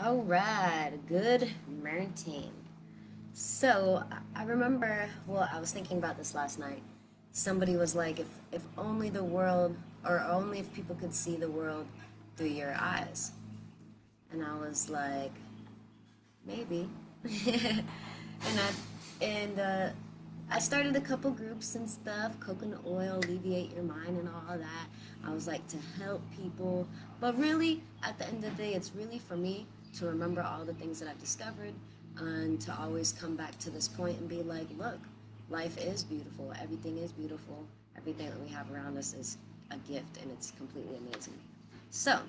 All right, good morning. So I remember, well, I was thinking about this last night. Somebody was like, if only the world, or only if people could see the world through your eyes. And I was like, maybe. And I started a couple groups and stuff, coconut oil, alleviate your mind, and all that. I was like to help people, but really, at the end of the day, it's really for me to remember all the things that I've discovered, and to always come back to this point and be like, look, life is beautiful. Everything is beautiful. Everything that we have around us is a gift, and it's completely amazing. So,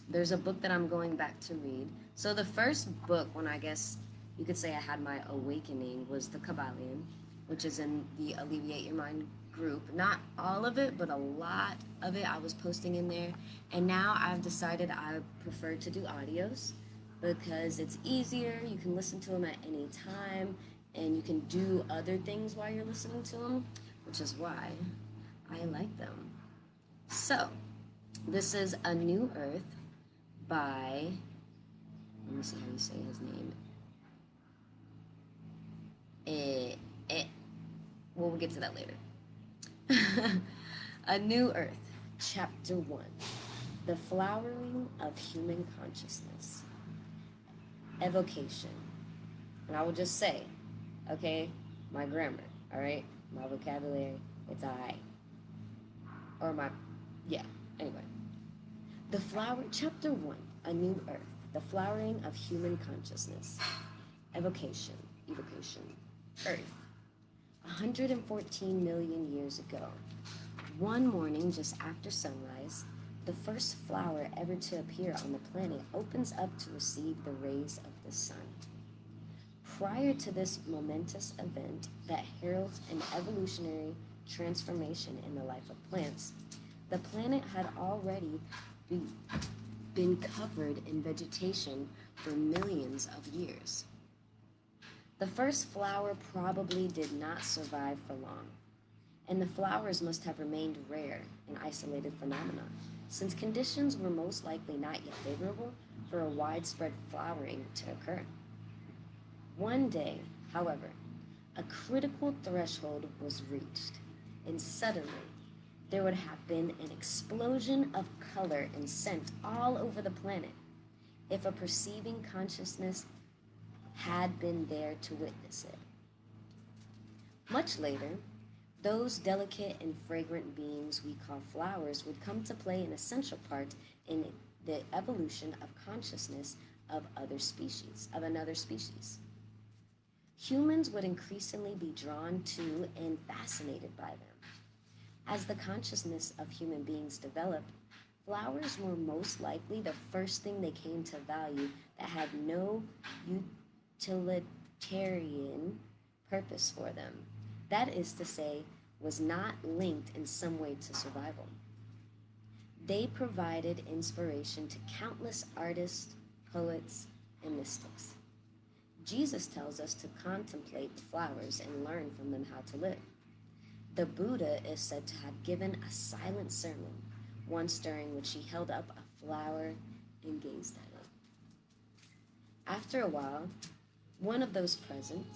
there's a book that I'm going back to read. So the first book, when I guess you could say I had my awakening, was The Kabbalion, which is in the Alleviate Your Mind group. Not all of it, but a lot of it I was posting in there. And now I've decided I prefer to do audios because it's easier. You can listen to them at any time, and you can do other things while you're listening to them, which is why I like them. So, this is A New Earth by, let me see how you say his name. Well, we'll get to that later. A New Earth, Chapter 1, The Flowering of Human Consciousness. Evocation. And I will just say, okay, my grammar, all right? My vocabulary, it's I. Or my, yeah, anyway. Chapter 1, A New Earth, The Flowering of Human Consciousness. Evocation, Earth. 114 million years ago, one morning just after sunrise, the first flower ever to appear on the planet opens up to receive the rays of the sun. Prior to this momentous event that heralds an evolutionary transformation in the life of plants, the planet had already been covered in vegetation for millions of years. The first flower probably did not survive for long, and the flowers must have remained rare and isolated phenomena, since conditions were most likely not yet favorable for a widespread flowering to occur. One day, however, a critical threshold was reached, and suddenly there would have been an explosion of color and scent all over the planet if a perceiving consciousness had been there to witness it. Much later, those delicate and fragrant beings we call flowers would come to play an essential part in the evolution of consciousness of another species. Humans would increasingly be drawn to and fascinated by them. As the consciousness of human beings developed, flowers were most likely the first thing they came to value that had no utilitarian purpose for them. That is to say, was not linked in some way to survival. They provided inspiration to countless artists, poets, and mystics. Jesus tells us to contemplate the flowers and learn from them how to live. The Buddha is said to have given a silent sermon, once during which he held up a flower and gazed at it. After a while, one of those present,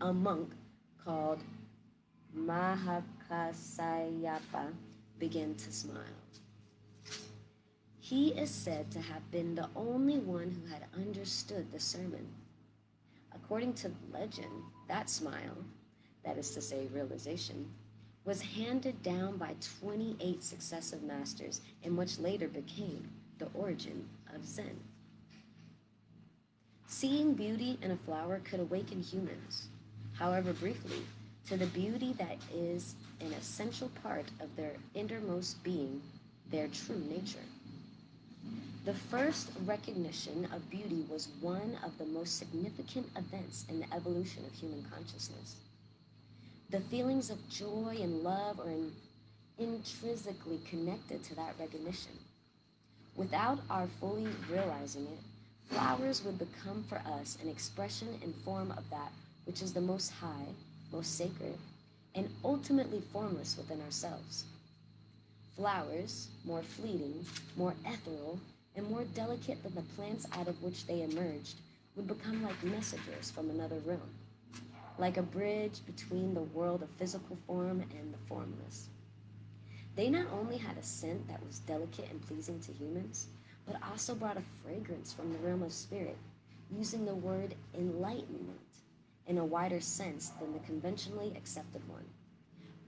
a monk called Mahakasayapa, began to smile. He is said to have been the only one who had understood the sermon. According to legend, that smile, that is to say realization, was handed down by 28 successive masters and which later became the origin of Zen. Seeing beauty in a flower could awaken humans, however briefly, to the beauty that is an essential part of their innermost being, their true nature. The first recognition of beauty was one of the most significant events in the evolution of human consciousness. The feelings of joy and love are intrinsically connected to that recognition. Without our fully realizing it, flowers would become for us an expression and form of that which is the most high, most sacred, and ultimately formless within ourselves. Flowers, more fleeting, more ethereal, and more delicate than the plants out of which they emerged, would become like messengers from another realm, like a bridge between the world of physical form and the formless. They not only had a scent that was delicate and pleasing to humans, but also brought a fragrance from the realm of spirit, using the word enlightenment in a wider sense than the conventionally accepted one.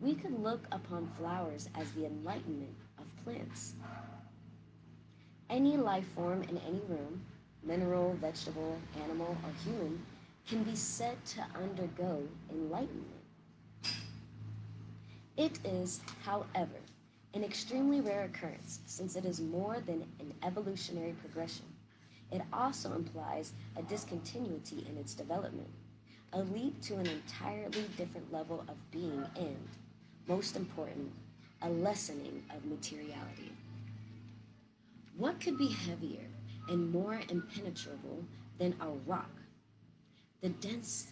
We could look upon flowers as the enlightenment of plants. Any life form in any room, mineral, vegetable, animal, or human, can be said to undergo enlightenment. It is, however, an extremely rare occurrence since it is more than an evolutionary progression. It also implies a discontinuity in its development, a leap to an entirely different level of being and, most important, a lessening of materiality. What could be heavier and more impenetrable than a rock, the densest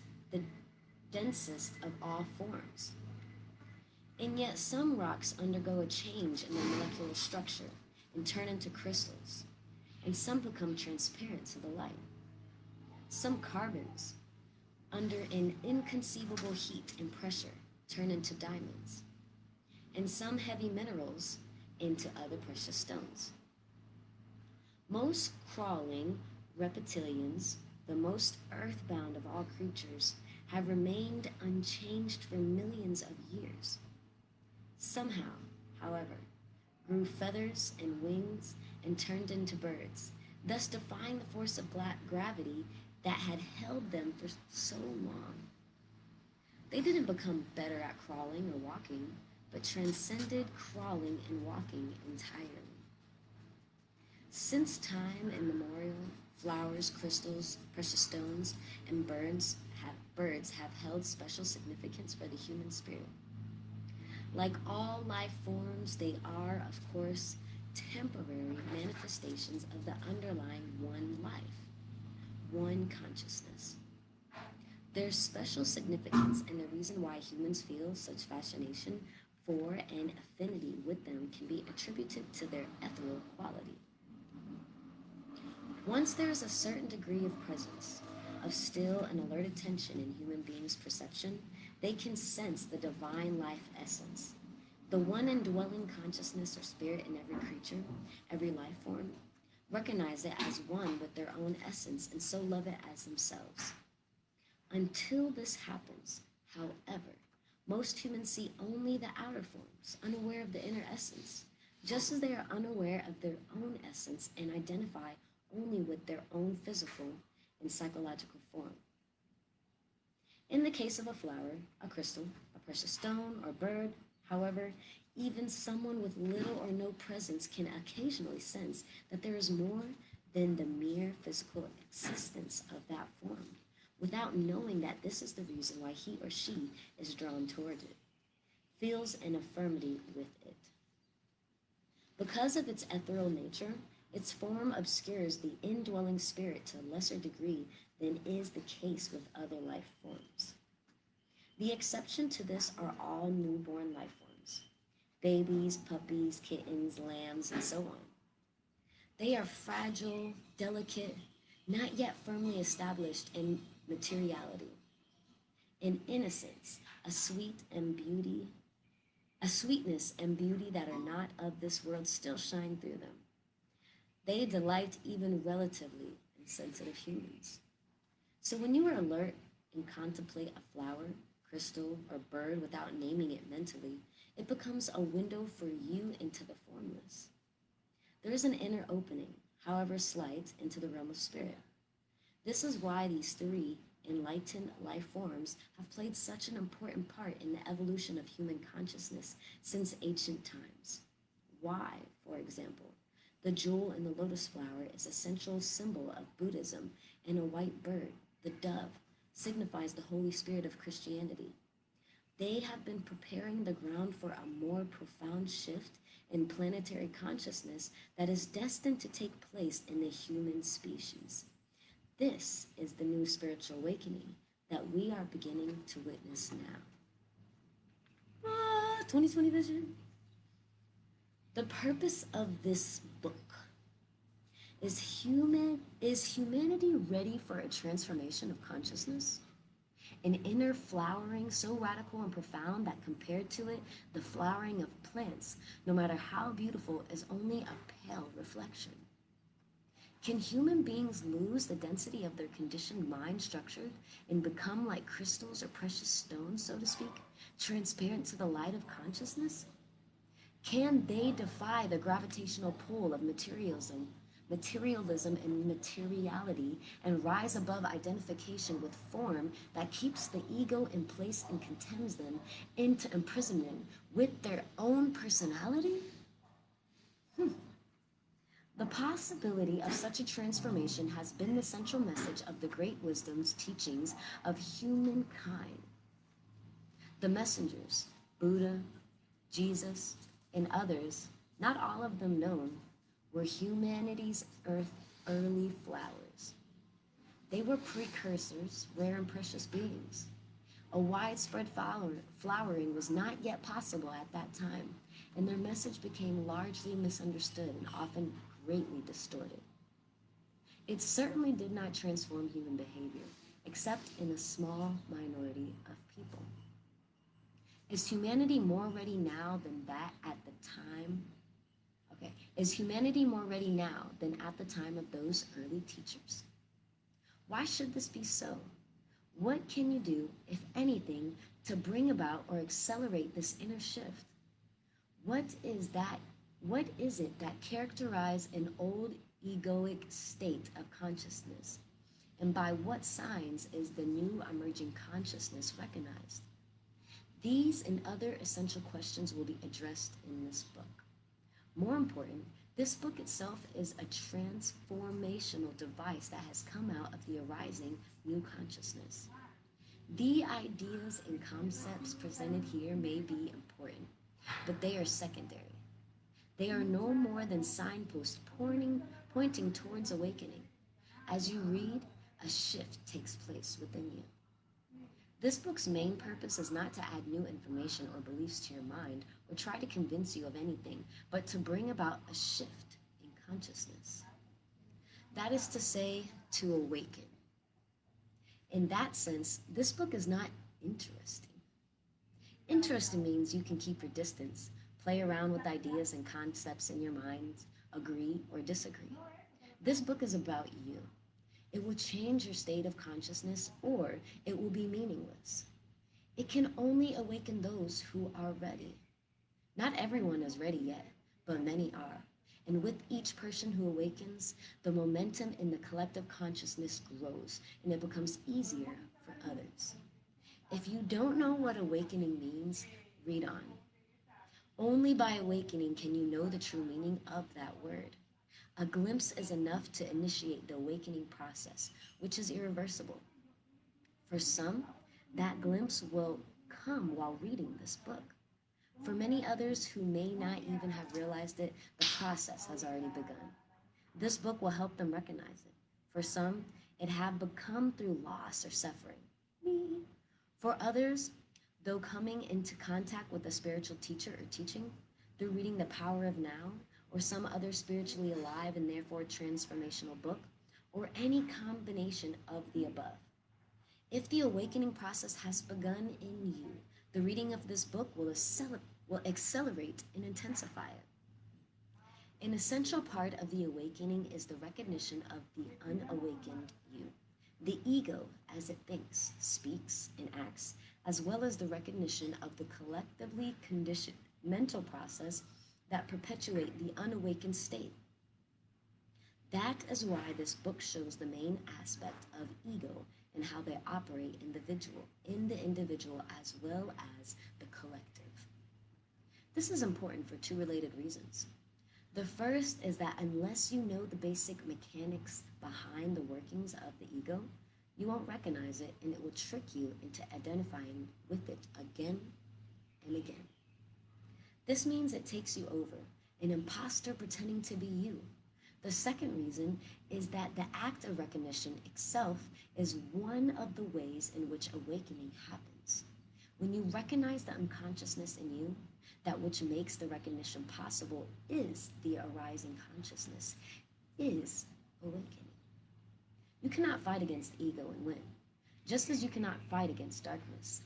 of all forms? And yet some rocks undergo a change in their molecular structure and turn into crystals, and some become transparent to the light. Some carbons, under an inconceivable heat and pressure, turn into diamonds, and some heavy minerals into other precious stones. Most crawling reptilians, the most earthbound of all creatures, have remained unchanged for millions of years. Somehow, however, grew feathers and wings and turned into birds, thus defying the force of gravity that had held them for so long. They didn't become better at crawling or walking, but transcended crawling and walking entirely. Since time immemorial, flowers, crystals, precious stones, and birds have held special significance for the human spirit. Like all life forms, they are, of course, temporary manifestations of the underlying one life, one consciousness. Their special significance and the reason why humans feel such fascination for and affinity with them can be attributed to their ethereal quality. Once there is a certain degree of presence, of still and alert attention in human beings' perception, they can sense the divine life essence, the one indwelling consciousness or spirit in every creature, every life form, recognize it as one with their own essence and so love it as themselves. Until this happens, however, most humans see only the outer forms, unaware of the inner essence, just as they are unaware of their own essence and identify only with their own physical and psychological form. In the case of a flower, a crystal, a precious stone, or bird, however, even someone with little or no presence can occasionally sense that there is more than the mere physical existence of that form, without knowing that this is the reason why he or she is drawn toward it, feels an affinity with it. Because of its ethereal nature, its form obscures the indwelling spirit to a lesser degree than is the case with other life forms. The exception to this are all newborn life forms, babies, puppies, kittens, lambs, and so on. They are fragile, delicate, not yet firmly established in materiality. In innocence, a sweetness and beauty that are not of this world still shine through them. They delight even relatively in sensitive humans. So when you are alert and contemplate a flower, crystal, or bird without naming it mentally, it becomes a window for you into the formless. There is an inner opening, however slight, into the realm of spirit. This is why these three enlightened life forms have played such an important part in the evolution of human consciousness since ancient times. Why, for example, the jewel in the lotus flower is a central symbol of Buddhism, and a white bird, the dove, signifies the Holy Spirit of Christianity. They have been preparing the ground for a more profound shift in planetary consciousness that is destined to take place in the human species. This is the new spiritual awakening that we are beginning to witness now. 2020 vision. The purpose of this book is humanity ready for a transformation of consciousness? An inner flowering so radical and profound that compared to it, the flowering of plants, no matter how beautiful, is only a pale reflection. Can human beings lose the density of their conditioned mind structure and become like crystals or precious stones, so to speak, transparent to the light of consciousness? Can they defy the gravitational pull of materialism and materiality and rise above identification with form that keeps the ego in place and condemns them into imprisonment with their own personality? The possibility of such a transformation has been the central message of the great wisdom's teachings of humankind. The messengers, Buddha, Jesus, and others, not all of them known, were humanity's early flowers. They were precursors, rare and precious beings. A widespread flowering was not yet possible at that time, and their message became largely misunderstood and often greatly distorted. It certainly did not transform human behavior, except in a small minority of people. Is humanity more ready now than that at the time? Is humanity more ready now than at the time of those early teachers? Why should this be so? What can you do, if anything, to bring about or accelerate this inner shift? What is it that characterized an old egoic state of consciousness? And by what signs is the new emerging consciousness recognized? These and other essential questions will be addressed in this book. More important, this book itself is a transformational device that has come out of the arising new consciousness. The ideas and concepts presented here may be important, but they are secondary. They are no more than signposts pointing towards awakening. As you read, a shift takes place within you. This book's main purpose is not to add new information or beliefs to your mind or try to convince you of anything, but to bring about a shift in consciousness. That is to say, to awaken. In that sense, this book is not interesting. Interesting means you can keep your distance, play around with ideas and concepts in your mind, agree or disagree. This book is about you. It will change your state of consciousness, or it will be meaningless. It can only awaken those who are ready. Not everyone is ready yet, but many are. And with each person who awakens, the momentum in the collective consciousness grows, and it becomes easier for others. If you don't know what awakening means, read on. Only by awakening can you know the true meaning of that word. A glimpse is enough to initiate the awakening process, which is irreversible. For some, that glimpse will come while reading this book. For many others who may not even have realized it, the process has already begun. This book will help them recognize it. For some, it have become through loss or suffering. Me. For others, though coming into contact with a spiritual teacher or teaching, through reading The Power of Now, or some other spiritually alive and therefore transformational book, or any combination of the above. If the awakening process has begun in you, the reading of this book will accelerate and intensify it. An essential part of the awakening is the recognition of the unawakened you, the ego as it thinks, speaks, and acts, as well as the recognition of the collectively conditioned mental process that perpetuate the unawakened state. That is why this book shows the main aspect of ego and how they operate in the individual as well as the collective. This is important for two related reasons. The first is that unless you know the basic mechanics behind the workings of the ego, you won't recognize it, and it will trick you into identifying with it again and again. This means it takes you over, an imposter pretending to be you. The second reason is that the act of recognition itself is one of the ways in which awakening happens. When you recognize the unconsciousness in you, That which makes the recognition possible is the arising consciousness, is awakening. You cannot fight against ego and win, just as you cannot fight against darkness.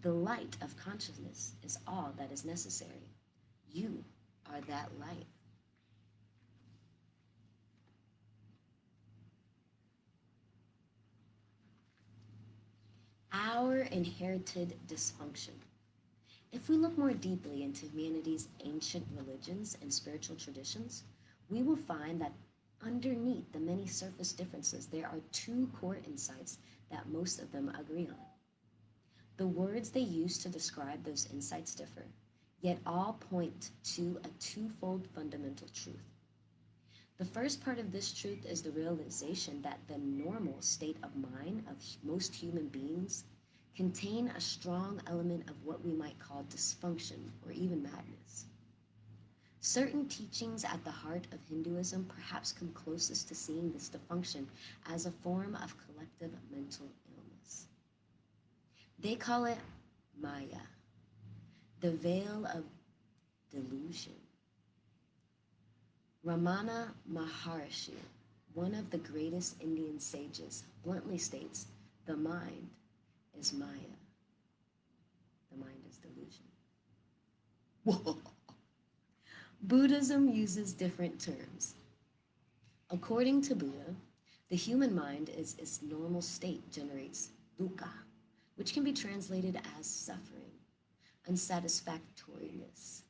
The light of consciousness is all that is necessary. You are that light. Our inherited dysfunction. If we look more deeply into humanity's ancient religions and spiritual traditions, we will find that underneath the many surface differences, there are two core insights that most of them agree on. The words they use to describe those insights differ, yet all point to a twofold fundamental truth. The first part of this truth is the realization that the normal state of mind of most human beings contain a strong element of what we might call dysfunction or even madness. Certain teachings at the heart of Hinduism perhaps come closest to seeing this dysfunction as a form of collective mental illness. They call it Maya, the veil of delusion. Ramana Maharshi, one of the greatest Indian sages, bluntly states, the mind is Maya. The mind is delusion. Whoa. Buddhism uses different terms. According to Buddha, the human mind is its normal state generates dukkha, which can be translated as suffering, unsatisfactoriness,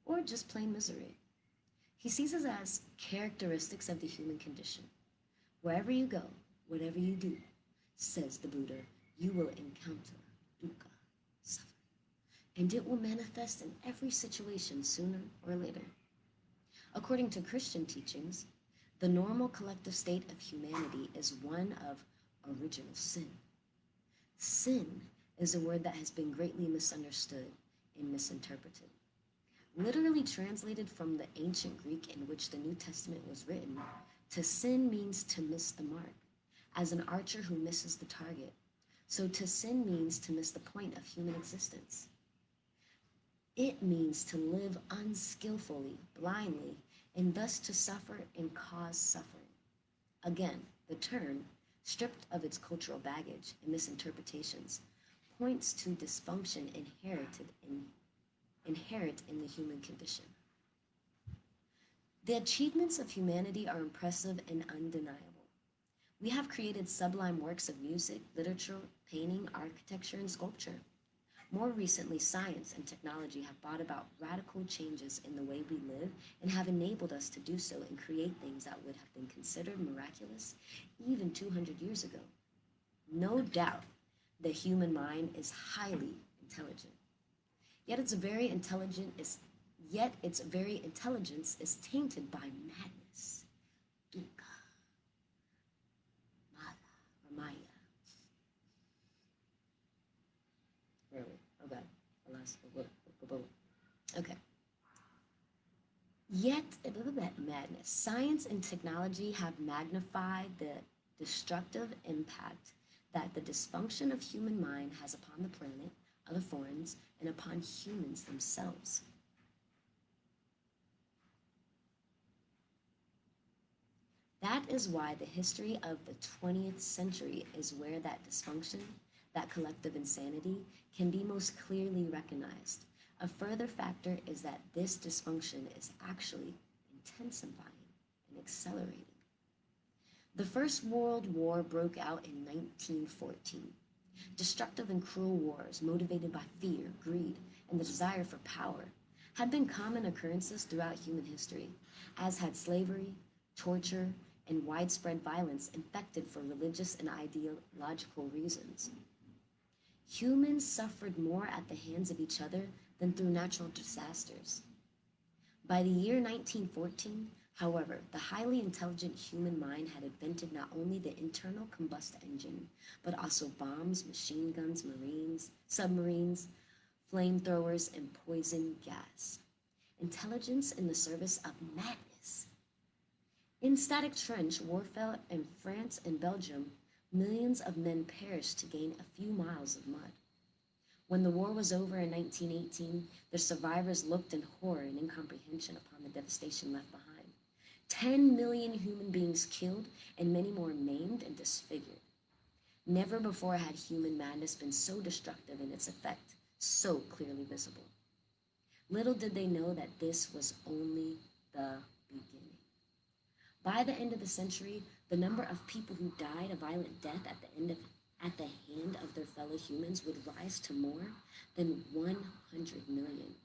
or just plain misery. He sees it as characteristics of the human condition. Wherever you go, whatever you do, says the Buddha, you will encounter dukkha, suffering, and it will manifest in every situation sooner or later. According to Christian teachings, the normal collective state of humanity is one of original sin. Sin is a word that has been greatly misunderstood and misinterpreted. Literally translated from the ancient Greek in which the New Testament was written, to sin means to miss the mark, as an archer who misses the target. So to sin means to miss the point of human existence. It means to live unskillfully, blindly, and thus to suffer and cause suffering. Again, the term, stripped of its cultural baggage and misinterpretations, points to dysfunction inherent in the human condition. The achievements of humanity are impressive and undeniable. We have created sublime works of music, literature, painting, architecture, and sculpture. More recently, science and technology have brought about radical changes in the way we live and have enabled us to do so and create things that would have been considered miraculous even 200 years ago. No doubt, the human mind is highly intelligent. Yet its very intelligence is tainted by madness, dukkha, mala, or maya. Where are we? Oh God, okay. Yet, madness. Science and technology have magnified the destructive impact that the dysfunction of human mind has upon the planet, other forms, and upon humans themselves. That is why the history of the 20th century is where that dysfunction, that collective insanity, can be most clearly recognized. A further factor is that this dysfunction is actually intensifying and accelerating. The First World War broke out in 1914. Destructive and cruel wars, motivated by fear, greed, and the desire for power, had been common occurrences throughout human history, as had slavery, torture, and widespread violence infected for religious and ideological reasons. Humans suffered more at the hands of each other than through natural disasters. By the year 1914, however, the highly intelligent human mind had invented not only the internal combustion engine, but also bombs, machine guns, submarines, flamethrowers, and poison gas. Intelligence in the service of madness. In static trench warfare in France and Belgium, millions of men perished to gain a few miles of mud. When the war was over in 1918, the survivors looked in horror and incomprehension upon the devastation left behind. 10 million human beings killed and many more maimed and disfigured. Never before had human madness been so destructive in its effect, so clearly visible. Little did they know that this was only the beginning. By the end of the century, the number of people who died a violent death at the hand of their fellow humans would rise to more than 100 million.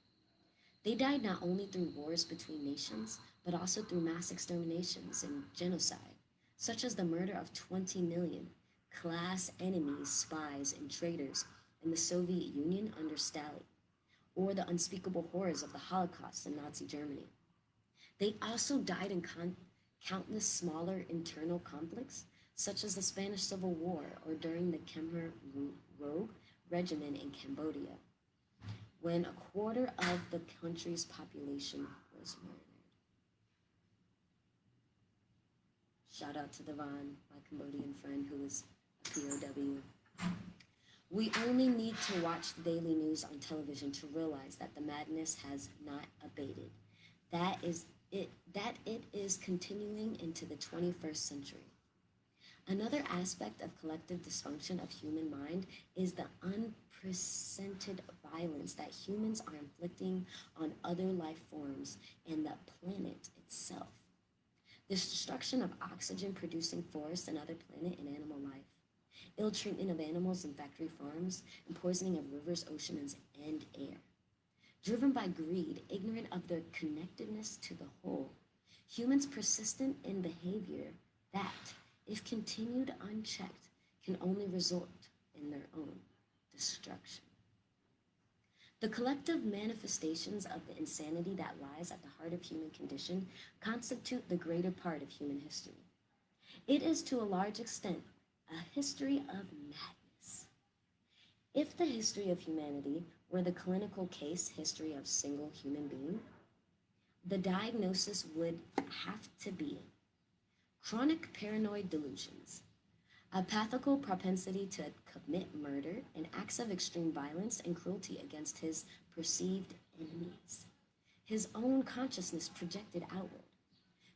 They died not only through wars between nations, but also through mass exterminations and genocide, such as the murder of 20 million class enemies, spies, and traitors in the Soviet Union under Stalin, or the unspeakable horrors of the Holocaust in Nazi Germany. They also died in countless smaller internal conflicts, such as the Spanish Civil War or during the Khmer Rouge regime in Cambodia, when a quarter of the country's population was murdered. Shout out to Devon, my Cambodian friend who was a POW. We only need to watch the daily news on television to realize that the madness has not abated. That it is continuing into the 21st century. Another aspect of collective dysfunction of human mind is the unprecedented violence that humans are inflicting on other life forms and the planet itself. The destruction of oxygen-producing forests and other planet and animal life, ill treatment of animals in factory farms, and poisoning of rivers, oceans, and air. Driven by greed, ignorant of their connectedness to the whole, humans persistent in behavior that, if continued unchecked, can only result in their own destruction. The collective manifestations of the insanity that lies at the heart of human condition constitute the greater part of human history. It is to a large extent a history of madness. If the history of humanity were the clinical case history of single human being, the diagnosis would have to be chronic paranoid delusions, a pathological propensity to commit murder and acts of extreme violence and cruelty against his perceived enemies, his own consciousness projected outward,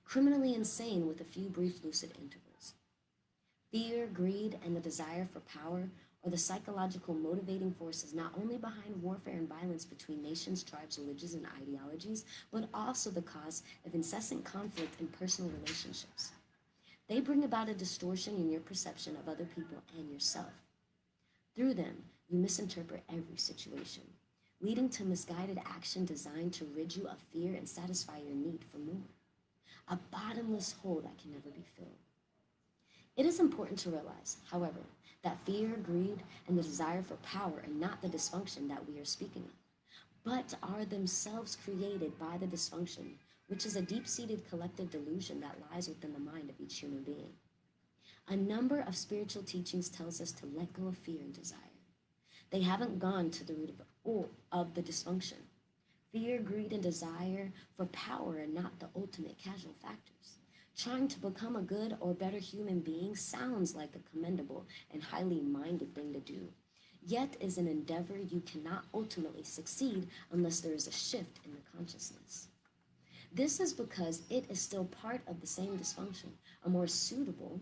criminally insane with a few brief lucid intervals. Fear, greed, and the desire for power are the psychological motivating forces not only behind warfare and violence between nations, tribes, religions, and ideologies, but also the cause of incessant conflict in personal relationships. They bring about a distortion in your perception of other people and yourself. Through them, you misinterpret every situation, leading to misguided action designed to rid you of fear and satisfy your need for more. A bottomless hole that can never be filled. It is important to realize, however, that fear, greed, and the desire for power are not the dysfunction that we are speaking of, but are themselves created by the dysfunction, which is a deep-seated collective delusion that lies within the mind of each human being. A number of spiritual teachings tells us to let go of fear and desire. They haven't gone to the root of the dysfunction. Fear, greed, and desire for power are not the ultimate causal factors. Trying to become a good or better human being sounds like a commendable and highly minded thing to do, yet is an endeavor you cannot ultimately succeed unless there is a shift in the consciousness. This is because it is still part of the same dysfunction, a more suitable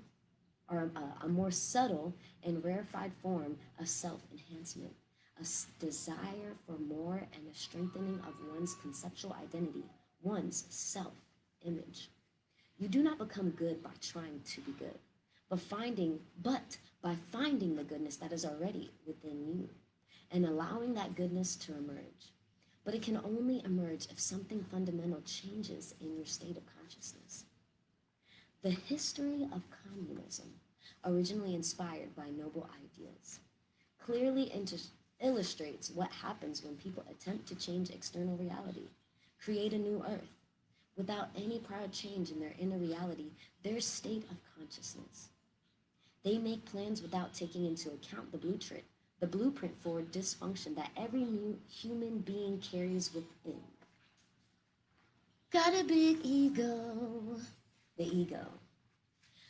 or a more subtle and rarefied form of self-enhancement, a desire for more and a strengthening of one's conceptual identity, one's self-image. You do not become good by trying to be good, but by finding the goodness that is already within you and allowing that goodness to emerge. But it can only emerge if something fundamental changes in your state of consciousness. The history of communism, originally inspired by noble ideas, clearly illustrates what happens when people attempt to change external reality, create a new earth, without any prior change in their inner reality, their state of consciousness. They make plans without taking into account the blueprint for dysfunction that every new human being carries within. Got a big ego. The ego.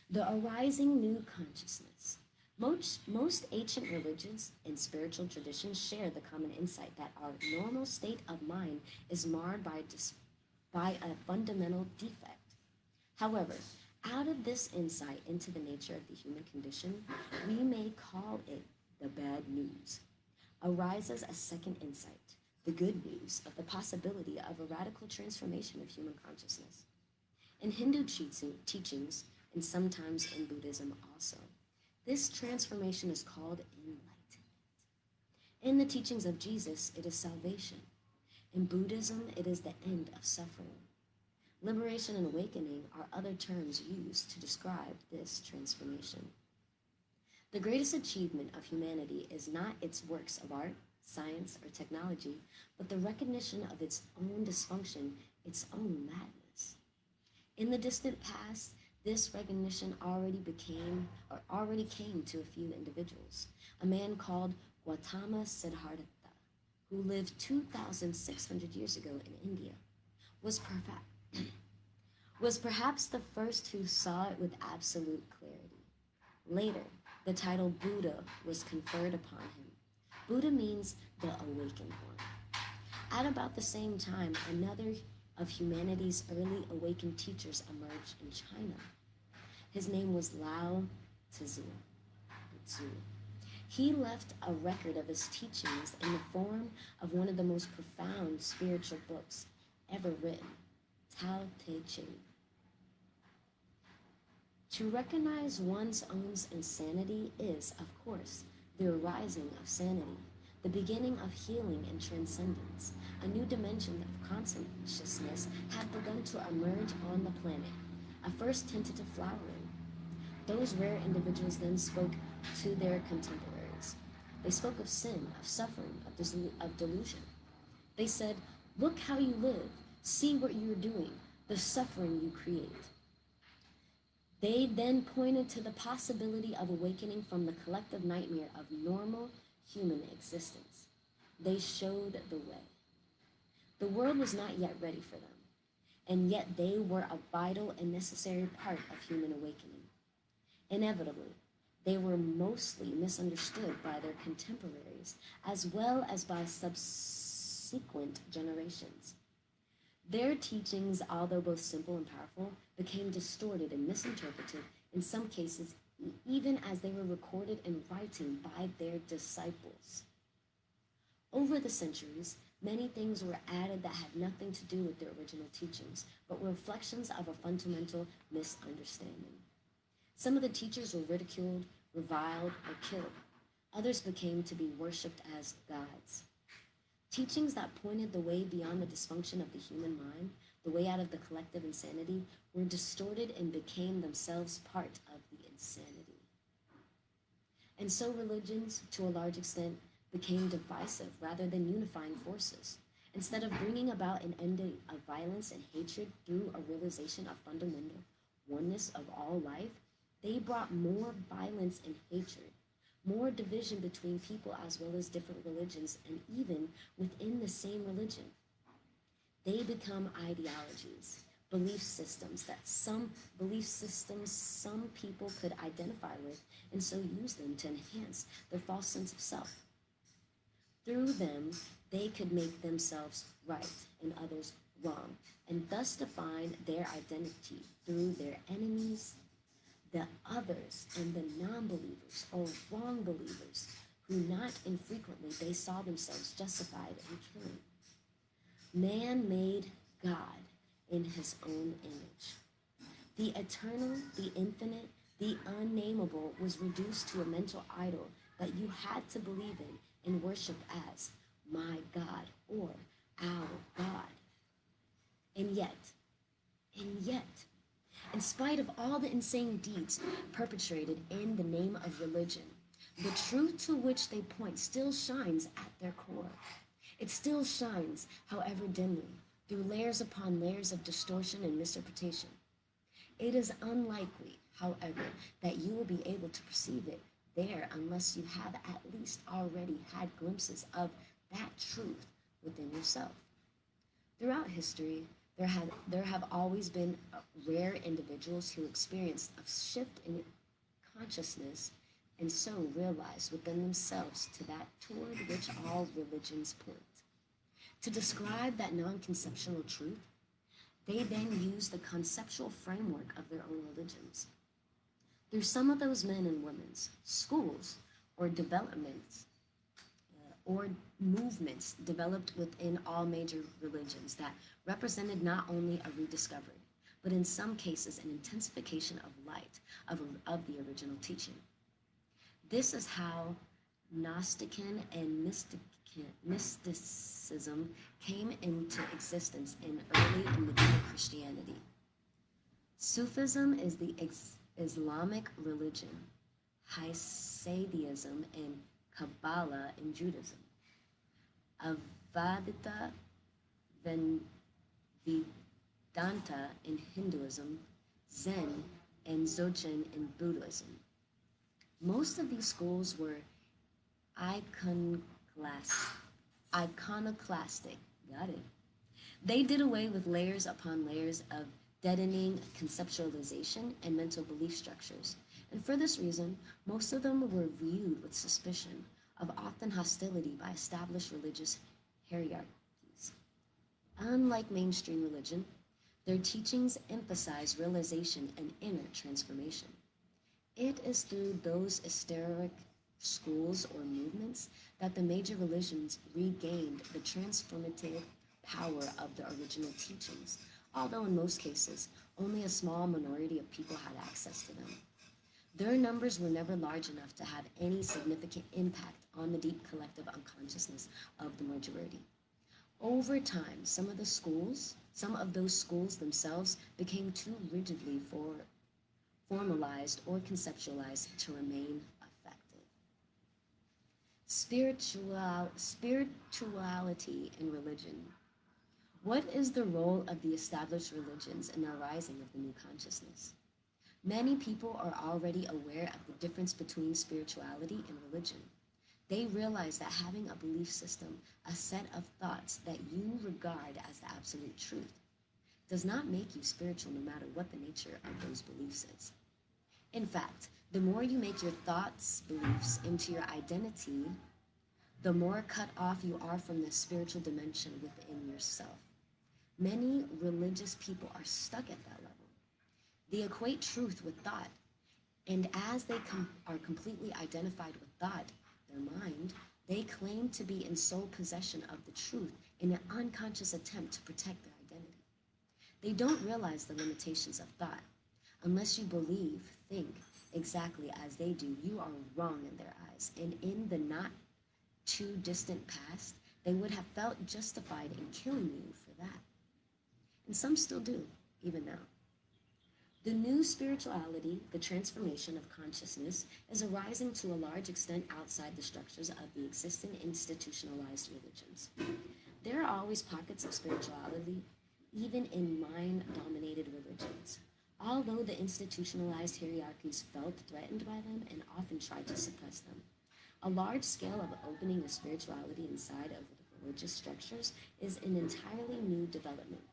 The arising new consciousness. Most ancient religions and spiritual traditions share the common insight that our normal state of mind is marred by a fundamental defect. However, out of this insight into the nature of the human condition, we may call it the bad news, arises a second insight, the good news of the possibility of a radical transformation of human consciousness. In Hindu teachings, and sometimes in Buddhism also, this transformation is called enlightenment. In the teachings of Jesus, it is salvation. In Buddhism, it is the end of suffering. Liberation and awakening are other terms used to describe this transformation. The greatest achievement of humanity is not its works of art, science, or technology, but the recognition of its own dysfunction, its own madness. In the distant past, this recognition already came to a few individuals. A man called Gautama Siddhartha, who lived 2,600 years ago in India, was perhaps the first who saw it with absolute clarity. Later, the title Buddha was conferred upon him. Buddha means the awakened one. At about the same time, another of humanity's early awakened teachers emerged in China. His name was Lao Tzu. He left a record of his teachings in the form of one of the most profound spiritual books ever written, Tao Te Ching. To recognize one's own insanity is, of course, the arising of sanity, the beginning of healing and transcendence. A new dimension of consciousness had begun to emerge on the planet, a first tentative flowering. Those rare individuals then spoke to their contemporaries. They spoke of sin, of suffering, of delusion. They said, "Look how you live, see what you're doing, the suffering you create." They then pointed to the possibility of awakening from the collective nightmare of normal human existence. They showed the way. The world was not yet ready for them, and yet they were a vital and necessary part of human awakening. Inevitably, they were mostly misunderstood by their contemporaries as well as by subsequent generations. Their teachings, although both simple and powerful, became distorted and misinterpreted, in some cases, even as they were recorded in writing by their disciples. Over the centuries, many things were added that had nothing to do with their original teachings, but were reflections of a fundamental misunderstanding. Some of the teachers were ridiculed, reviled, or killed. Others became to be worshipped as gods. Teachings that pointed the way beyond the dysfunction of the human mind, the way out of the collective insanity, were distorted and became themselves part of the insanity. And so religions, to a large extent, became divisive rather than unifying forces. Instead of bringing about an ending of violence and hatred through a realization of fundamental oneness of all life, they brought more violence and hatred, more division between people as well as different religions, and even within the same religion. They become ideologies, belief systems some people could identify with, and so use them to enhance their false sense of self. Through them, they could make themselves right and others wrong, and thus define their identity through their enemies, the others, and the non-believers or wrong believers, who not infrequently they saw themselves justified in killing. Man made God in his own image. The eternal, the infinite, the unnameable was reduced to a mental idol that you had to believe in and worship as my God or our God. And yet, in spite of all the insane deeds perpetrated in the name of religion, the truth to which they point still shines at their core. It still shines, however dimly, through layers upon layers of distortion and misinterpretation. It is unlikely, however, that you will be able to perceive it there unless you have at least already had glimpses of that truth within yourself. Throughout history, there have always been rare individuals who experienced a shift in consciousness and so realize within themselves to that toward which all religions point. To describe that non-conceptual truth, they then use the conceptual framework of their own religions. Through some of those men and women's schools or developments or movements developed within all major religions that represented not only a rediscovery, but in some cases an intensification of light of the original teaching. This is how Gnosticism and mysticism came into existence in early and medieval Christianity. Sufism is the Islamic religion, Hasidism and Kabbalah in Judaism, Advaita Vedanta in Hinduism, Zen and Dzogchen in Buddhism. Most of these schools were iconoclastic. Got it. They did away with layers upon layers of deadening conceptualization and mental belief structures, and for this reason, most of them were viewed with suspicion of often hostility by established religious hierarchies. Unlike mainstream religion, their teachings emphasize realization and inner transformation. It is through those esoteric schools or movements that the major religions regained the transformative power of the original teachings, although in most cases, only a small minority of people had access to them. Their numbers were never large enough to have any significant impact on the deep collective unconsciousness of the majority. Over time, some of those schools themselves became too rigidly formalized or conceptualized to remain effective. Spirituality in religion. What is the role of the established religions in the rising of the new consciousness? Many people are already aware of the difference between spirituality and religion. They realize that having a belief system, a set of thoughts that you regard as the absolute truth, does not make you spiritual no matter what the nature of those beliefs is. In fact, the more you make your thoughts, beliefs into your identity, the more cut off you are from the spiritual dimension within yourself. Many religious people are stuck at that level. They equate truth with thought, and as they are completely identified with thought, their mind, they claim to be in sole possession of the truth in an unconscious attempt to protect their identity. They don't realize the limitations of thought. Unless you believe, think exactly as they do, you are wrong in their eyes, and in the not too distant past, they would have felt justified in killing you for that. And some still do, even now. The new spirituality, the transformation of consciousness, is arising to a large extent outside the structures of the existing institutionalized religions. There are always pockets of spirituality, even in mind-dominated religions, although the institutionalized hierarchies felt threatened by them and often tried to suppress them. A large scale of opening of spirituality inside of the religious structures is an entirely new development.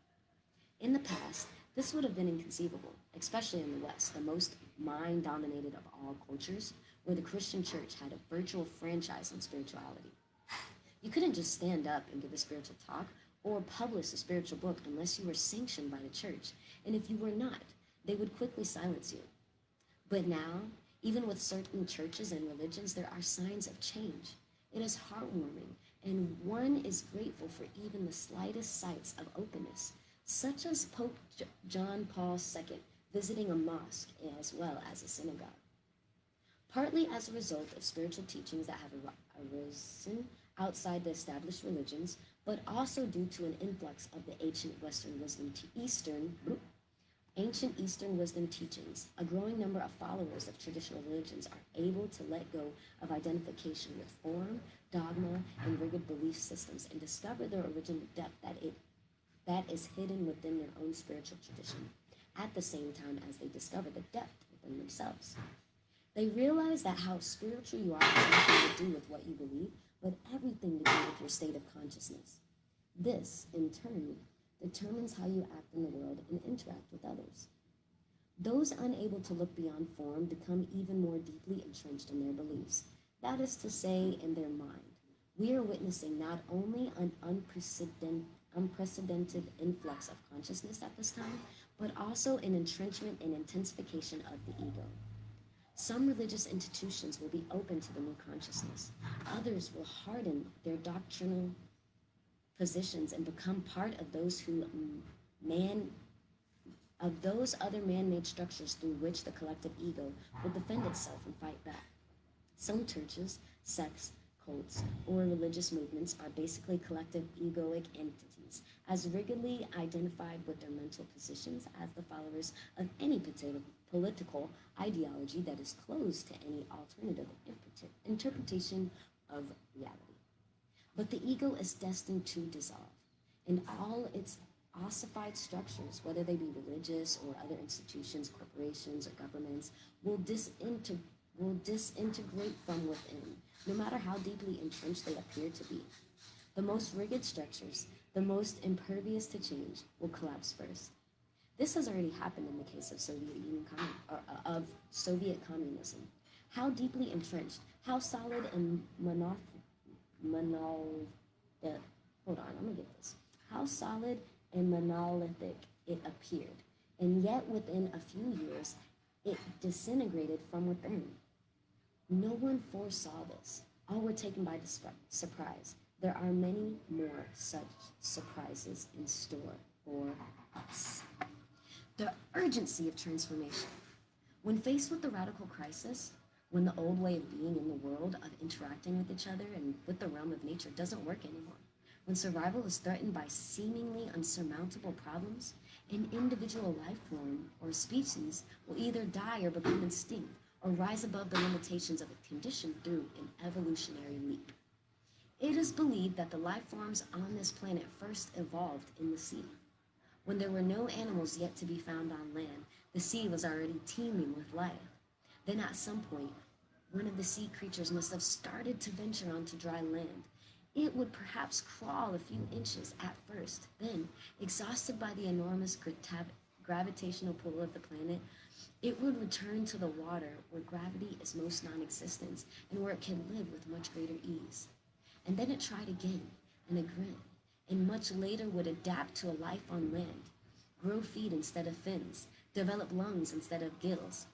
In the past, this would have been inconceivable, especially in the West, the most mind-dominated of all cultures, where the Christian church had a virtual franchise on spirituality. You couldn't just stand up and give a spiritual talk or publish a spiritual book unless you were sanctioned by the church, and if you were not, they would quickly silence you. But now, even with certain churches and religions, there are signs of change. It is heartwarming, and one is grateful for even the slightest sights of openness, such as Pope John Paul II visiting a mosque as well as a synagogue. Partly as a result of spiritual teachings that have arisen outside the established religions, but also due to an influx of the ancient Eastern wisdom teachings, a growing number of followers of traditional religions are able to let go of identification with form, dogma, and rigid belief systems and discover their original depth that is hidden within their own spiritual tradition, at the same time as they discover the depth within themselves. They realize that how spiritual you are has nothing to do with what you believe, but everything to do with your state of consciousness. This, in turn, determines how you act in the world and interact with others. Those unable to look beyond form become even more deeply entrenched in their beliefs, that is to say, in their mind. We are witnessing not only an unprecedented influx of consciousness at this time, but also an entrenchment and intensification of the ego. Some religious institutions will be open to the new consciousness. Others will harden their doctrinal positions and become part of man of those other man-made structures through which the collective ego will defend itself and fight back. Some churches, sects, cults, or religious movements are basically collective egoic entities, as rigidly identified with their mental positions as the followers of any political ideology that is closed to any alternative interpretation of reality. But the ego is destined to dissolve, and all its ossified structures, whether they be religious or other institutions, corporations, or governments, will disintegrate from within, no matter how deeply entrenched they appear to be. The most rigid structures, the most impervious to change, will collapse first. This has already happened in the case of Soviet communism. How deeply entrenched, how solid and hold on, I'm gonna get this. How solid and monolithic it appeared, and yet within a few years, it disintegrated from within. No one foresaw this. All were taken by surprise. There are many more such surprises in store for us. The urgency of transformation. When faced with the radical crisis, when the old way of being in the world, of interacting with each other and with the realm of nature doesn't work anymore, when survival is threatened by seemingly unsurmountable problems, an individual life form or species will either die or become extinct or rise above the limitations of a condition through an evolutionary leap. It is believed that the life forms on this planet first evolved in the sea. When there were no animals yet to be found on land, the sea was already teeming with life. Then at some point, one of the sea creatures must have started to venture onto dry land. It would perhaps crawl a few inches at first. Then, exhausted by the enormous gravitational pull of the planet, it would return to the water where gravity is most non-existent and where it can live with much greater ease. And then it tried again and again, and much later would adapt to a life on land, grow feet instead of fins, develop lungs instead of gills.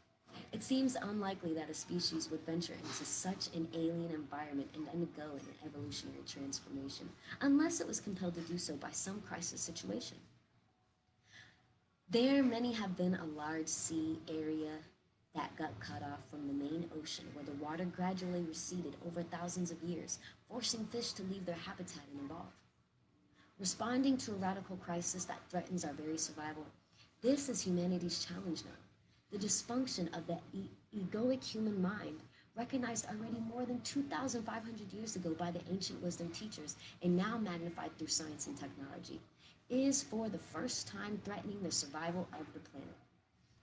It seems unlikely that a species would venture into such an alien environment and undergo an evolutionary transformation, unless it was compelled to do so by some crisis situation. There many have been a large sea area that got cut off from the main ocean, where the water gradually receded over thousands of years, forcing fish to leave their habitat and evolve. Responding to a radical crisis that threatens our very survival, this is humanity's challenge now. The dysfunction of the egoic human mind, recognized already more than 2,500 years ago by the ancient wisdom teachers and now magnified through science and technology, is for the first time threatening the survival of the planet.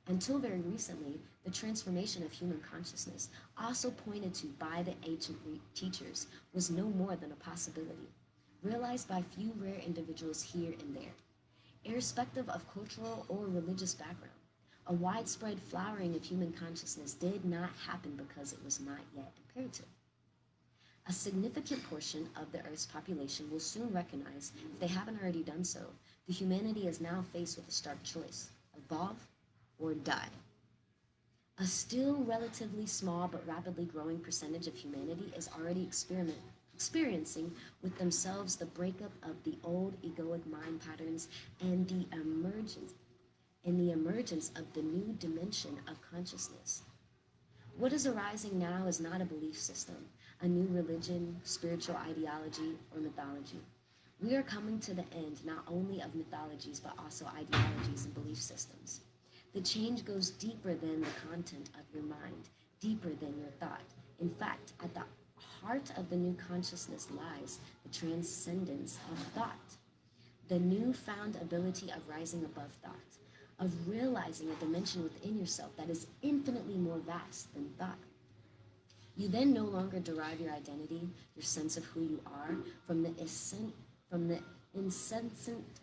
Until very recently, the transformation of human consciousness, also pointed to by the ancient teachers, was no more than a possibility, realized by few rare individuals here and there. Irrespective of cultural or religious background, a widespread flowering of human consciousness did not happen because it was not yet imperative. A significant portion of the Earth's population will soon recognize, if they haven't already done so, that humanity is now faced with a stark choice: evolve or die. A still relatively small but rapidly growing percentage of humanity is already experiencing with themselves the breakup of the old egoic mind patterns and the emergence of the new dimension of consciousness. What is arising now is not a belief system, a new religion, spiritual ideology, or mythology. We are coming to the end not only of mythologies, but also ideologies and belief systems. The change goes deeper than the content of your mind, deeper than your thought. In fact, at the heart of the new consciousness lies the transcendence of thought, the newfound ability of rising above thought, of realizing a dimension within yourself that is infinitely more vast than thought. You then no longer derive your identity, your sense of who you are, from the incessant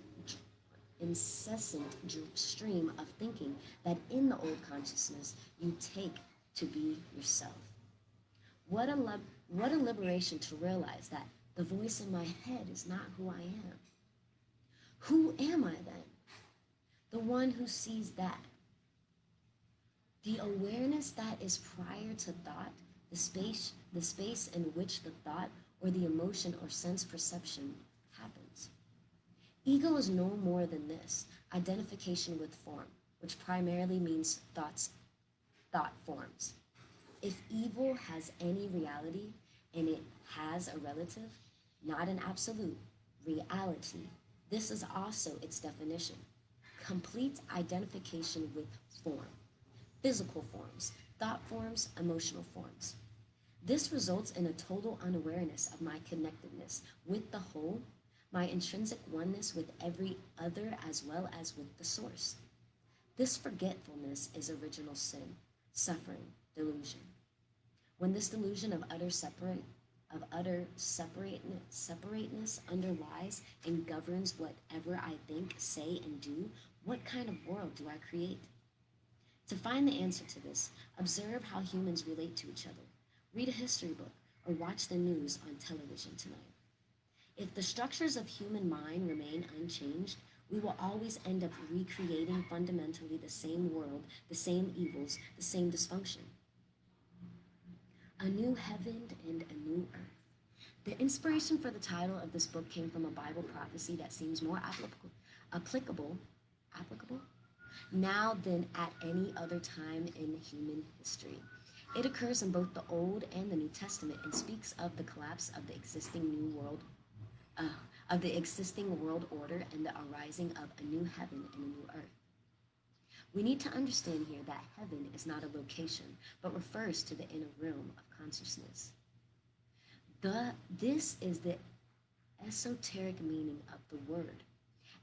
incessant stream of thinking that in the old consciousness you take to be yourself. What a liberation to realize that the voice in my head is not who I am. Who am I then? The one who sees that. The awareness that is prior to thought, the space in which the thought or the emotion or sense perception happens. Ego is no more than this, identification with form, which primarily means thought forms. If evil has any reality, and it has a relative, not an absolute, reality, this is also its definition. Complete identification with form, physical forms, thought forms, emotional forms. This results in a total unawareness of my connectedness with the whole, my intrinsic oneness with every other as well as with the source. This forgetfulness is original sin, suffering, delusion. When this delusion of utter separateness underlies and governs whatever I think, say, and do, what kind of world do I create? To find the answer to this, observe how humans relate to each other. Read a history book or watch the news on television tonight. If the structures of human mind remain unchanged, we will always end up recreating fundamentally the same world, the same evils, the same dysfunction. A new heaven and a new earth. The inspiration for the title of this book came from a Bible prophecy that seems more applicable now than at any other time in human history. It occurs in both the Old and the New Testament and speaks of the collapse of the existing world order and the arising of a new heaven and a new earth. We need to understand here that heaven is not a location, but refers to the inner realm of consciousness. This is the esoteric meaning of the word,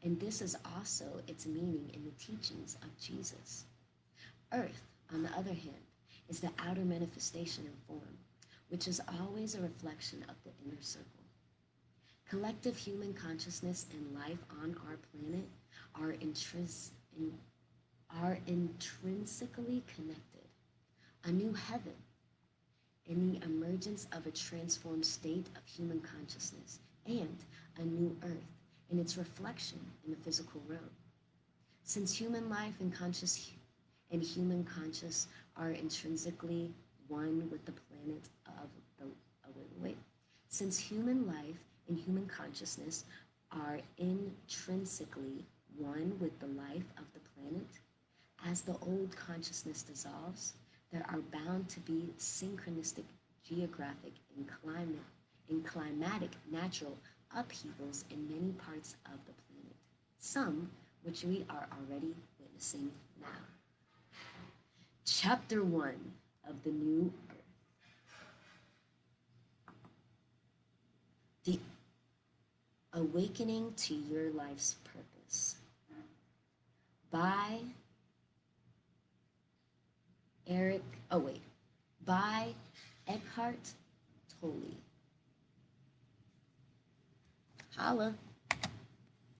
and this is also its meaning in the teachings of Jesus. Earth, on the other hand, is the outer manifestation in form, which is always a reflection of the inner circle. Collective human consciousness and life on our planet are intrinsically connected. A new heaven in the emergence of a transformed state of human consciousness, and a new earth in its reflection in the physical realm. Since human life and human conscious are intrinsically one with the planet of the Since human life and human consciousness are intrinsically one with the life of the planet, as the old consciousness dissolves, there are bound to be synchronistic geographic and climatic natural upheavals in many parts of the planet, some which we are already witnessing now. Chapter 1 of the New Earth. The Awakening to Your Life's Purpose by Eckharte Tolle. Holla.